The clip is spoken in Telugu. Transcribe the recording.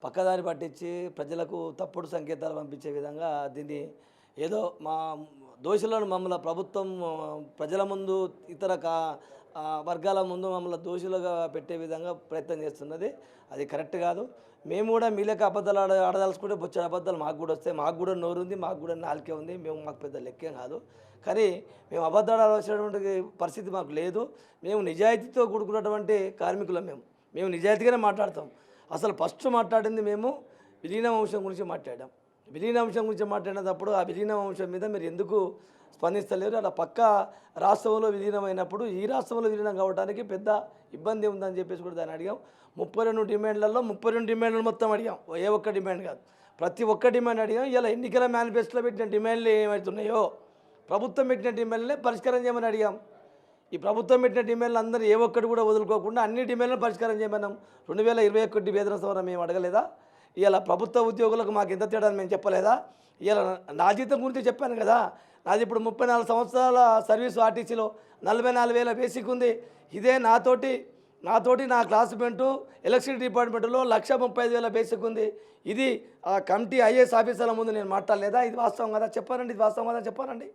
పక్కదారి పట్టించి ప్రజలకు తప్పుడు సంకేతాలు పంపించే విధంగా దీన్ని ఏదో మా దోషులను మమ్మల్ని ప్రభుత్వం ప్రజల ముందు ఇతర వర్గాల ముందు మమ్మల్ని దోషులుగా పెట్టే విధంగా ప్రయత్నం చేస్తున్నది. అది కరెక్ట్ కాదు. మేము కూడా మీలక అబద్ధాలు ఆడదలుచుకుంటే బొచ్చని అబద్ధాలు మాకు కూడా వస్తాయి. మాకు కూడా నోరు ఉంది, మాకు కూడా నాలుకే ఉంది. మాకు పెద్ద లెక్కేం కాదు. కానీ మేము అబద్ధాలు ఆడాల్సినటువంటి పరిస్థితి మాకు లేదు. మేము నిజాయితీతో కూడుకున్నటువంటి కార్మికులం. మేము నిజాయితీగానే మాట్లాడతాం. అసలు ఫస్ట్ మాట్లాడింది మేము విలీనం అంశం గురించి మాట్లాడాం. విలీన అంశం గురించి మాట్లాడినప్పుడు ఆ విలీనం అంశం మీద మీరు ఎందుకు స్పందిస్తలేరు? అలా పక్క రాష్ట్రంలో విలీనమైనప్పుడు ఈ రాష్ట్రంలో విలీనం కావడానికి పెద్ద ఇబ్బంది ఉందని చెప్పేసి కూడా దాన్ని అడిగాం. 32 డిమాండ్లలో 32 డిమాండ్లు మొత్తం అడిగాం. ఏ ఒక్క డిమాండ్ కాదు, ప్రతి ఒక్క డిమాండ్ అడిగాం. ఇలా ఎన్నికల మేనిఫెస్టోలో పెట్టిన డిమాండ్లు ఏమవుతున్నాయో ప్రభుత్వం పెట్టిన డిమాండ్లే పరిష్కారం చేయమని అడిగాం. ఈ ప్రభుత్వం పెట్టిన డిమాండ్లు అందరూ ఏ ఒక్కటి కూడా వదులుకోకుండా అన్ని డిమాండ్లను పరిష్కారం చేయమన్నాం. 2021 వేతన సవరణ మేము అడగలేదా? ఇలా ప్రభుత్వ ఉద్యోగులకు మాకు ఎంత తేడా మేము చెప్పలేదా? ఇలా నా జీతం గురించి చెప్పాను కదా. నాది ఇప్పుడు 34 సంవత్సరాల సర్వీసు ఆర్టీసీలో 44,000 బేసిక్ ఉంది. ఇదే నాతోటి నా క్లాస్మేటు ఎలక్ట్రిసిటీ డిపార్ట్మెంట్లో 1,35,000 బేసిక్ ఉంది. ఇది ఆ కమిటీ ఐఏఎస్ ఆఫీసర్ల ముందు నేను మాట్లాడలేదా? ఇది వాస్తవం కదా చెప్పానండి. ఇది వాస్తవం కదా చెప్పానండి.